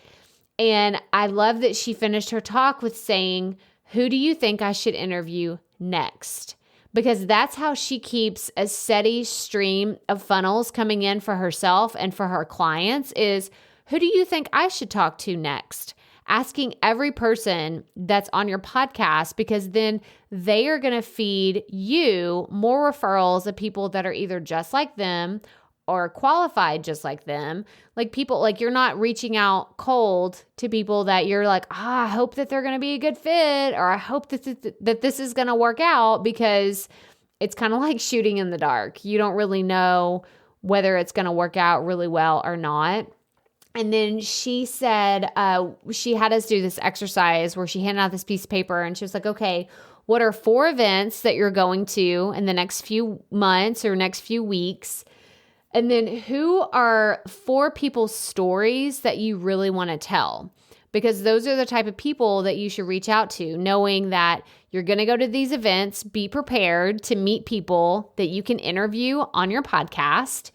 And I love that she finished her talk with saying, who do you think I should interview next? Because that's how she keeps a steady stream of funnels coming in for herself and for her clients is, who do you think I should talk to next? Asking every person that's on your podcast, because then they are going to feed you more referrals of people that are either just like them or qualified just like them. Like people, like you're not reaching out cold to people that you're like, I hope that they're going to be a good fit, or I hope that this is going to work out, because it's kind of like shooting in the dark. You don't really know whether it's going to work out really well or not. And then she said, she had us do this exercise where she handed out this piece of paper and she was like, okay, what are 4 events that you're going to in the next few months or next few weeks? And then who are 4 people's stories that you really want to tell? Because those are the type of people that you should reach out to, knowing that you're going to go to these events, be prepared to meet people that you can interview on your podcast.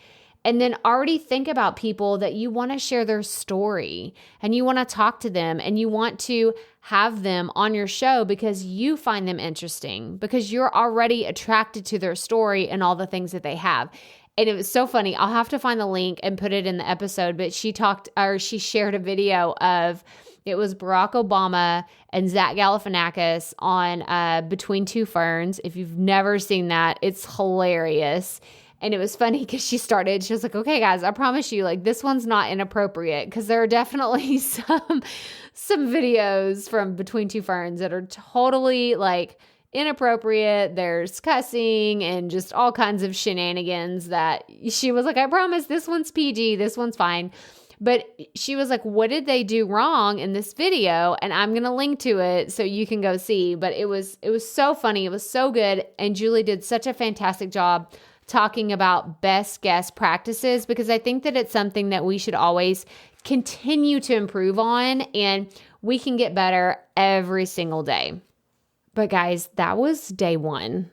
And then already think about people that you want to share their story and you want to talk to them and you want to have them on your show because you find them interesting, because you're already attracted to their story and all the things that they have. And it was so funny. I'll have to find the link and put it in the episode, but she shared a video of, it was Barack Obama and Zach Galifianakis on Between Two Ferns. If you've never seen that, it's hilarious. And it was funny because she was like, okay, guys, I promise you, like, this one's not inappropriate, because there are definitely some videos from Between Two Ferns that are totally like inappropriate. There's cussing and just all kinds of shenanigans that she was like, I promise this one's PG, this one's fine. But she was like, what did they do wrong in this video? And I'm going to link to it so you can go see. But it was so funny. It was so good. And Julie did such a fantastic job talking about best guest practices, because I think that it's something that we should always continue to improve on, and we can get better every single day. But guys, that was day 1.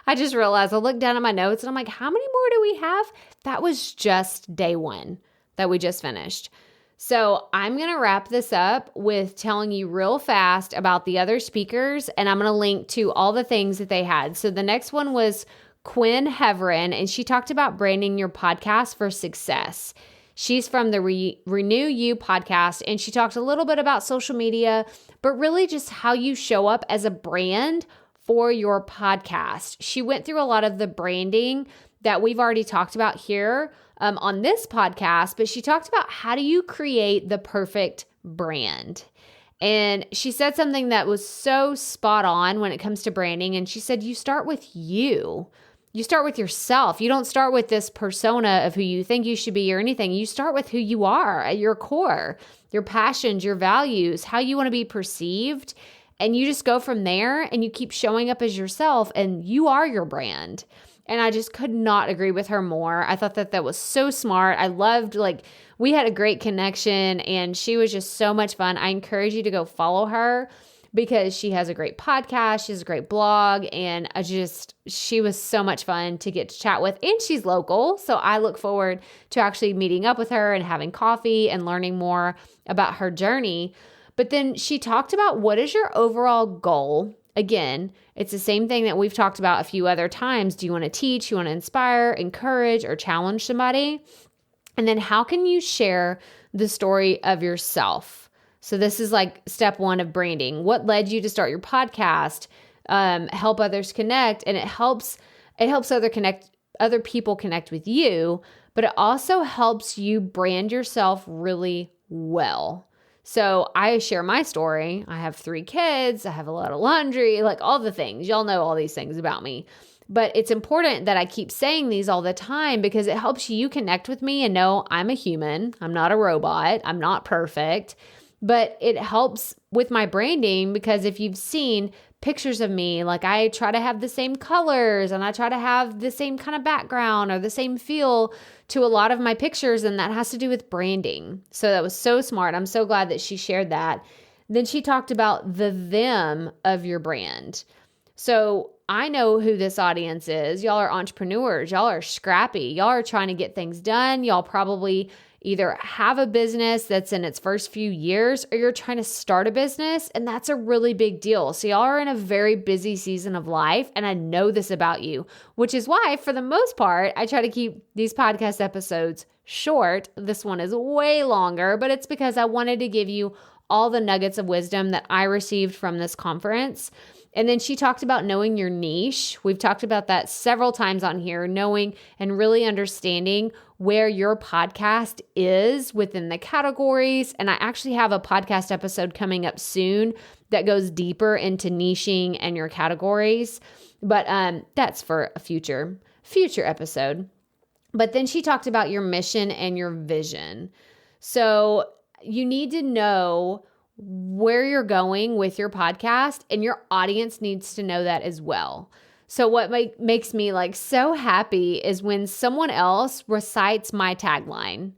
I just realized, I looked down at my notes and I'm like, how many more do we have? That was just day 1 that we just finished. So I'm going to wrap this up with telling you real fast about the other speakers, and I'm going to link to all the things that they had. So the next one was Quinn Heverin, and she talked about branding your podcast for success. She's from the Renew You podcast, and she talked a little bit about social media, but really just how you show up as a brand for your podcast. She went through a lot of the branding that we've already talked about here on this podcast, but she talked about how do you create the perfect brand. And she said something that was so spot on when it comes to branding. And she said, you start with you. You start with yourself. You don't start with this persona of who you think you should be or anything. You start with who you are at your core, your passions, your values, how you want to be perceived. And you just go from there and you keep showing up as yourself, and you are your brand. And I just could not agree with her more. I thought that that was so smart. I loved, we had a great connection and she was just so much fun. I encourage you to go follow her because she has a great podcast. She has a great blog, and she was so much fun to get to chat with, and she's local. So I look forward to actually meeting up with her and having coffee and learning more about her journey. But then she talked about, what is your overall goal? Again, it's the same thing that we've talked about a few other times. Do you want to teach? You want to inspire, encourage, or challenge somebody? And then how can you share the story of yourself? So this is like step 1 of branding. What led you to start your podcast? Help others connect, and it helps other people connect with you, but it also helps you brand yourself really well. So I share my story. I have 3 kids. I have a lot of laundry, like all the things. Y'all know all these things about me. But it's important that I keep saying these all the time because it helps you connect with me and know I'm a human. I'm not a robot. I'm not perfect. But it helps with my branding because if you've seen pictures of me, like I try to have the same colors and I try to have the same kind of background or the same feel to a lot of my pictures, and that has to do with branding. So that was so smart. I'm so glad that she shared that. Then she talked about the them of your brand. So I know who this audience is. Y'all are entrepreneurs. Y'all are scrappy. Y'all are trying to get things done. Y'all probably either have a business that's in its first few years or you're trying to start a business, and that's a really big deal. So y'all are in a very busy season of life, and I know this about you, which is why for the most part, I try to keep these podcast episodes short. This one is way longer, but it's because I wanted to give you all the nuggets of wisdom that I received from this conference. And then she talked about knowing your niche. We've talked about that several times on here, knowing and really understanding where your podcast is within the categories. And I actually have a podcast episode coming up soon that goes deeper into niching and your categories. But that's for a future episode. But then she talked about your mission and your vision. So you need to know where you're going with your podcast, and your audience needs to know that as well. So what makes me like so happy is when someone else recites my tagline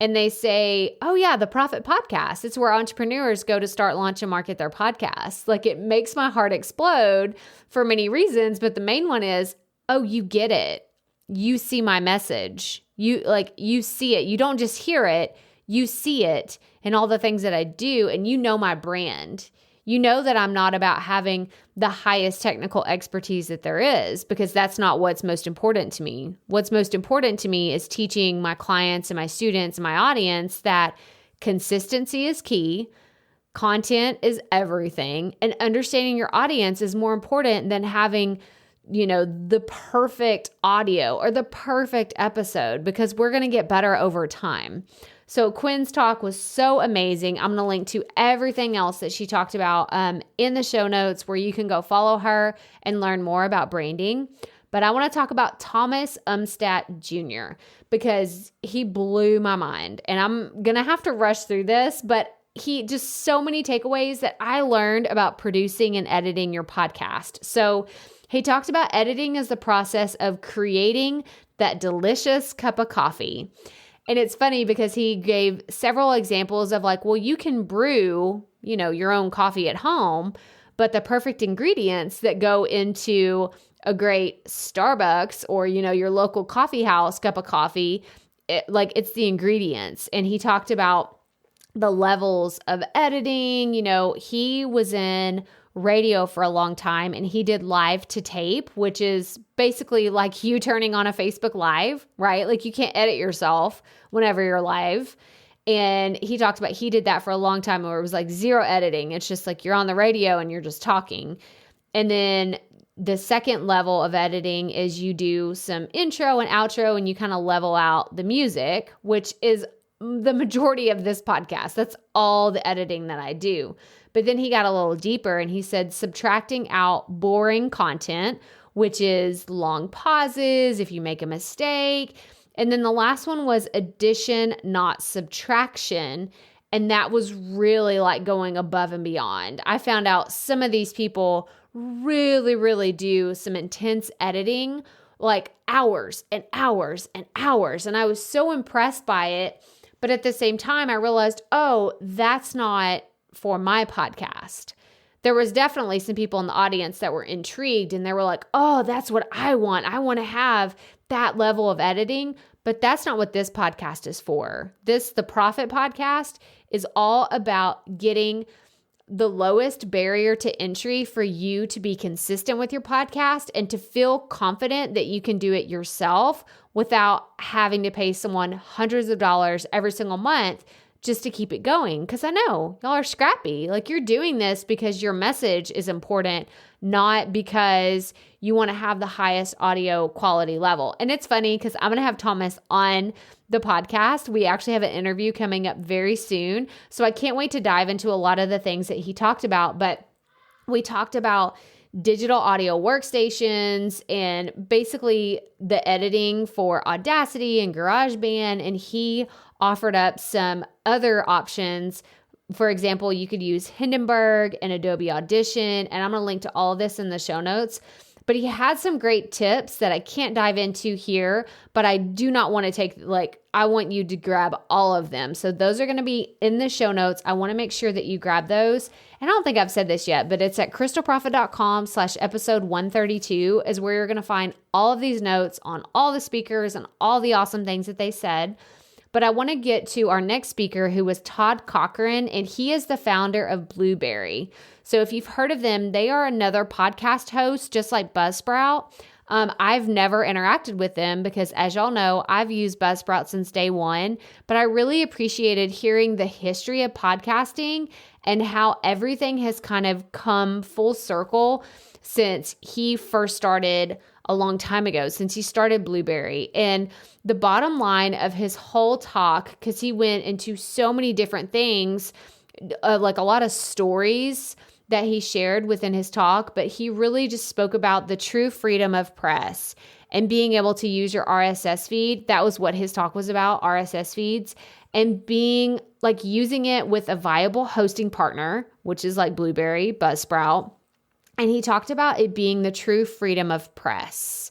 and they say, oh yeah, the Profit Podcast. It's where entrepreneurs go to start, launch, and market their podcasts. Like, it makes my heart explode for many reasons, but the main one is, oh, you get it. You see my message. You see it. You don't just hear it. You see it in all the things that I do, and you know my brand. You know that I'm not about having the highest technical expertise that there is, because that's not what's most important to me. What's most important to me is teaching my clients and my students and my audience that consistency is key, content is everything, and understanding your audience is more important than having, the perfect audio or the perfect episode, because we're going to get better over time. So Quinn's talk was so amazing. I'm going to link to everything else that she talked about in the show notes, where you can go follow her and learn more about branding. But I want to talk about Thomas Umstattd Jr. because he blew my mind. And I'm going to have to rush through this, but he just so many takeaways that I learned about producing and editing your podcast. So he talked about editing as the process of creating that delicious cup of coffee. And it's funny because he gave several examples of like, well, you can brew, your own coffee at home, but the perfect ingredients that go into a great Starbucks or, your local coffee house cup of coffee, it's the ingredients. And he talked about the levels of editing. He was in radio for a long time, and he did live to tape, which is basically like you turning on a Facebook Live, right? Like, you can't edit yourself whenever you're live. And he talked about, he did that for a long time where it was like zero editing. It's just like you're on the radio and you're just talking. And then the second level of editing is you do some intro and outro, and you kind of level out the music, which is the majority of this podcast. That's all the editing that I do. But then he got a little deeper, and he said subtracting out boring content, which is long pauses if you make a mistake. And then the last one was addition, not subtraction. And that was really like going above and beyond. I found out some of these people really, really do some intense editing, like hours and hours and hours. And I was so impressed by it. But at the same time, I realized, oh, that's not for my podcast. There was definitely some people in the audience that were intrigued, and they were like, oh, that's what I want. I want to have that level of editing, but that's not what this podcast is for. The Profit Podcast, is all about getting the lowest barrier to entry for you to be consistent with your podcast and to feel confident that you can do it yourself without having to pay someone hundreds of dollars every single month just to keep it going. Because I know y'all are scrappy. Like, you're doing this because your message is important, not because you want to have the highest audio quality level. And it's funny because I'm going to have Thomas on the podcast. We actually have an interview coming up very soon. So I can't wait to dive into a lot of the things that he talked about. But we talked about digital audio workstations and basically the editing for Audacity and GarageBand. And he offered up some other options. For example, you could use Hindenburg and Adobe Audition. And I'm going to link to all of this in the show notes. But he had some great tips that I can't dive into here, but I do not want to take, I want you to grab all of them. So those are going to be in the show notes. I want to make sure that you grab those. And I don't think I've said this yet, but it's at crystalprofit.com/episode 132 is where you're going to find all of these notes on all the speakers and all the awesome things that they said. But I want to get to our next speaker, who was Todd Cochran, and he is the founder of Blueberry. So if you've heard of them, they are another podcast host, just like Buzzsprout. I've never interacted with them because, as y'all know, I've used Buzzsprout since day one, but I really appreciated hearing the history of podcasting and how everything has kind of come full circle since he first started a long time ago, since he started Blueberry. And the bottom line of his whole talk, because he went into so many different things, like a lot of stories that he shared within his talk, but he really just spoke about the true freedom of press and being able to use your RSS feed. That was what his talk was about, RSS feeds, and being like using it with a viable hosting partner, which is like Blueberry, Buzzsprout. And he talked about it being the true freedom of press.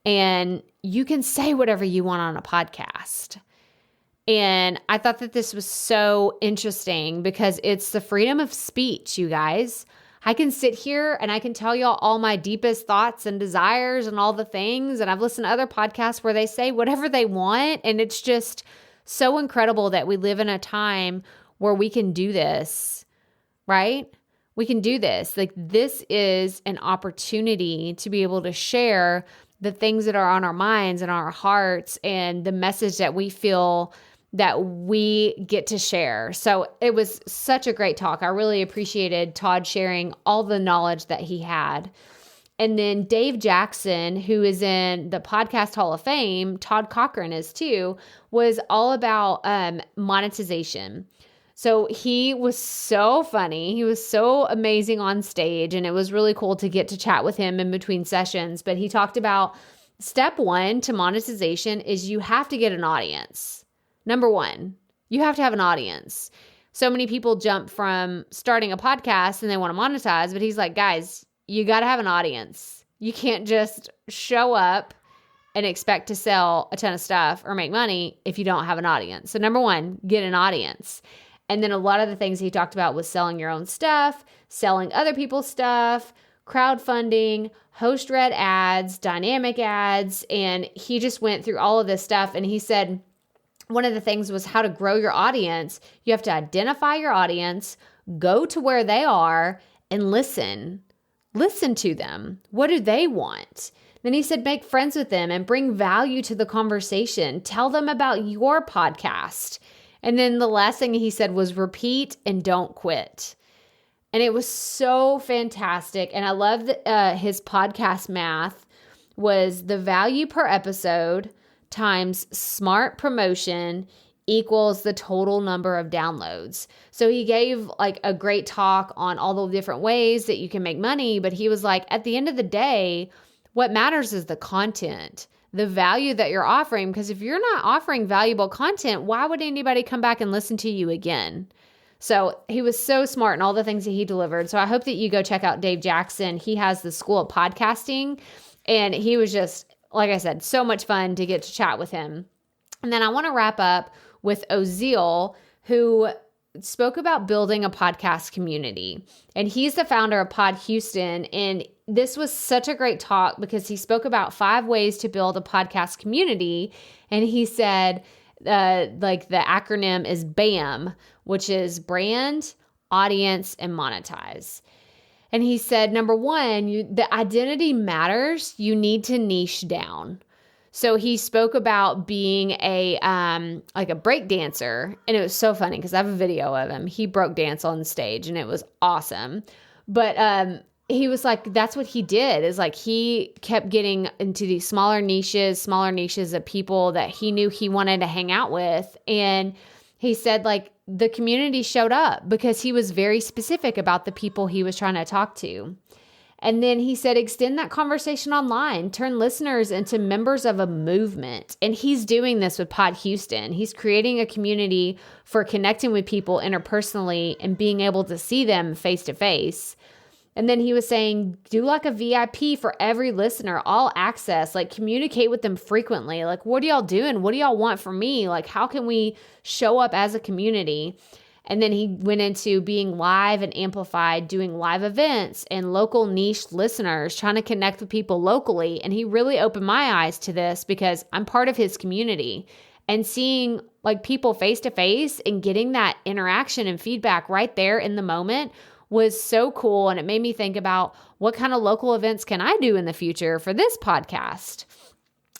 And you can say whatever you want on a podcast. And I thought that this was so interesting because it's the freedom of speech, you guys. I can sit here and I can tell y'all all my deepest thoughts and desires and all the things. And I've listened to other podcasts where they say whatever they want. And it's just so incredible that we live in a time where we can do this, right? We can do this. Like, this is an opportunity to be able to share the things that are on our minds and our hearts and the message that we feel that we get to share. So it was such a great talk. I really appreciated Todd sharing all the knowledge that he had. And then Dave Jackson, who is in the Podcast Hall of Fame, Todd Cochran is too, was all about monetization. So he was so funny. He was so amazing on stage, and it was really cool to get to chat with him in between sessions. But he talked about step one to monetization is you have to get an audience. Number one, you have to have an audience. So many people jump from starting a podcast and they want to monetize, but he's like, guys, you got to have an audience. You can't just show up and expect to sell a ton of stuff or make money if you don't have an audience. So number one, get an audience. And then a lot of the things he talked about was selling your own stuff, selling other people's stuff, crowdfunding, host-read ads, dynamic ads. And he just went through all of this stuff. And he said one of the things was how to grow your audience. You have to identify your audience, go to where they are, and listen. Listen to them. What do they want? Then he said, make friends with them and bring value to the conversation. Tell them about your podcast. And then the last thing he said was repeat and don't quit. And it was so fantastic. And I love that his podcast math was the value per episode times smart promotion equals the total number of downloads. So he gave like a great talk on all the different ways that you can make money. But he was like, at the end of the day, what matters is the content, the value that you're offering. Because if you're not offering valuable content, why would anybody come back and listen to you again? So he was so smart in all the things that he delivered. So I hope that you go check out Dave Jackson. He has the School of Podcasting, and he was just, like I said, so much fun to get to chat with him. And then I want to wrap up with Oziel, who spoke about building a podcast community. And he's the founder of Pod Houston. And this was such a great talk because he spoke about 5 ways to build a podcast community. And he said, like the acronym is BAM, which is brand, audience, and monetize. And he said, number one, the identity matters. You need to niche down. So he spoke about being a like a break dancer, and it was so funny because I have a video of him. He broke dance on stage, and it was awesome. But he was like, that's what he did, is like he kept getting into these smaller niches of people that he knew he wanted to hang out with. And he said like the community showed up because he was very specific about the people he was trying to talk to. And then he said, extend that conversation online, turn listeners into members of a movement. And he's doing this with Pod Houston. He's creating a community for connecting with people interpersonally and being able to see them face to face. And then he was saying, do like a VIP for every listener, all access, like communicate with them frequently. Like, what are y'all doing? What do y'all want from me? Like, how can we show up as a community? And then he went into being live and amplified, doing live events and local niche listeners, trying to connect with people locally. And he really opened my eyes to this because I'm part of his community, and seeing like people face to face and getting that interaction and feedback right there in the moment was so cool. And it made me think about what kind of local events can I do in the future for this podcast?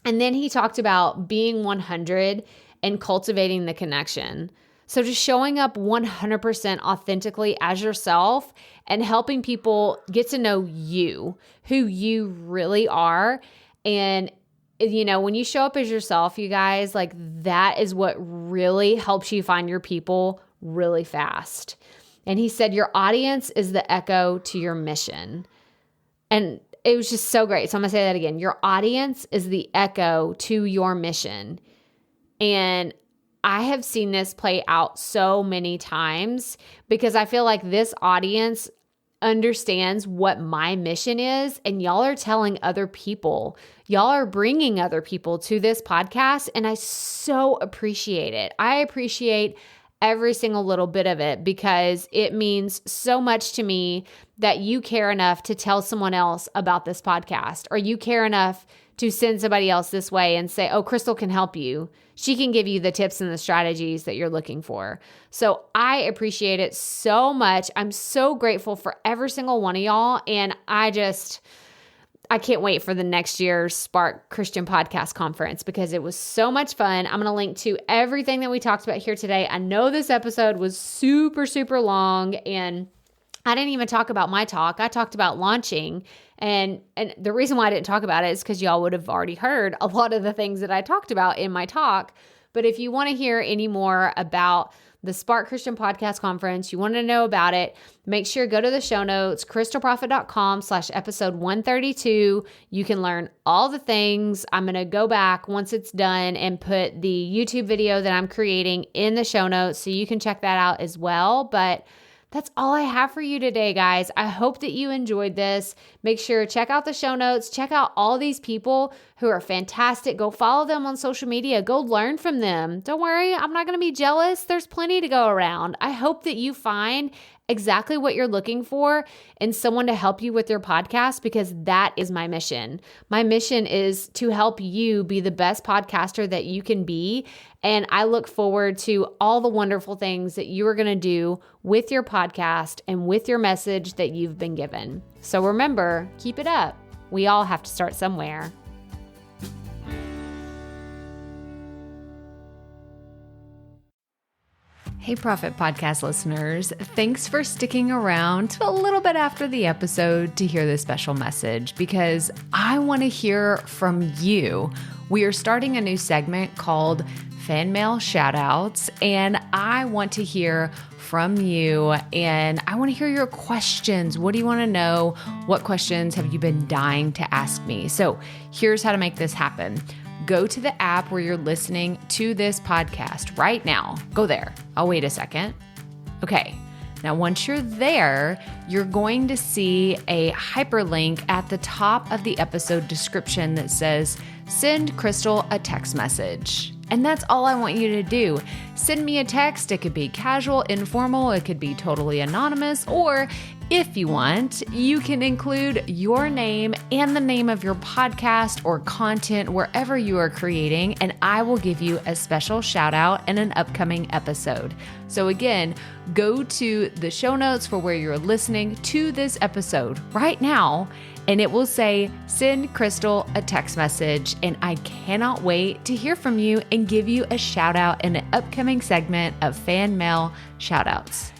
And then he talked about being 100 and cultivating the connection. So just showing up 100% authentically as yourself and helping people get to know you, who you really are. And you know, when you show up as yourself, you guys, like that is what really helps you find your people really fast. And he said, your audience is the echo to your mission. And it was just so great. So I'm going to say that again. Your audience is the echo to your mission. And I have seen this play out so many times because I feel like this audience understands what my mission is, and y'all are telling other people. Y'all are bringing other people to this podcast, and I so appreciate it. I appreciate every single little bit of it because it means so much to me that you care enough to tell someone else about this podcast, or you care enough to send somebody else this way and say, oh, Crystal can help you. She can give you the tips and the strategies that you're looking for. So I appreciate it so much. I'm so grateful for every single one of y'all. And I can't wait for the next year's Spark Christian Podcast Conference because it was so much fun. I'm going to link to everything that we talked about here today. I know this episode was super, super long, and I didn't even talk about my talk. I talked about launching. And the reason why I didn't talk about it is because y'all would have already heard a lot of the things that I talked about in my talk. But if you want to hear any more about the Spark Christian Podcast Conference, you want to know about it, make sure go to the show notes, crystalprofit.com/episode 132. You can learn all the things. I'm going to go back once it's done and put the YouTube video that I'm creating in the show notes so you can check that out as well. But that's all I have for you today, guys. I hope that you enjoyed this. Make sure check out the show notes. Check out all these people who are fantastic. Go follow them on social media. Go learn from them. Don't worry, I'm not going to be jealous. There's plenty to go around. I hope that you find exactly what you're looking for in someone to help you with your podcast, because that is my mission. My mission is to help you be the best podcaster that you can be. And I look forward to all the wonderful things that you are going to do with your podcast and with your message that you've been given. So remember, keep it up. We all have to start somewhere. Hey, Profit Podcast listeners. Thanks for sticking around to a little bit after the episode to hear this special message, because I want to hear from you. We are starting a new segment called Fan Mail Shoutouts, and I want to hear from you, and I want to hear your questions. What do you want to know? What questions have you been dying to ask me? So here's how to make this happen. Go to the app where you're listening to this podcast right now. Go there. I'll wait a second. Okay. Now, once you're there, you're going to see a hyperlink at the top of the episode description that says, send Crystal a text message. And that's all I want you to do. Send me a text. It could be casual, informal. It could be totally anonymous. Or if you want, you can include your name and the name of your podcast or content wherever you are creating, and I will give you a special shout out in an upcoming episode. So again, go to the show notes for where you're listening to this episode right now, and it will say, send Crystal a text message. And I cannot wait to hear from you and give you a shout out in an upcoming segment of Fan Mail Shoutouts.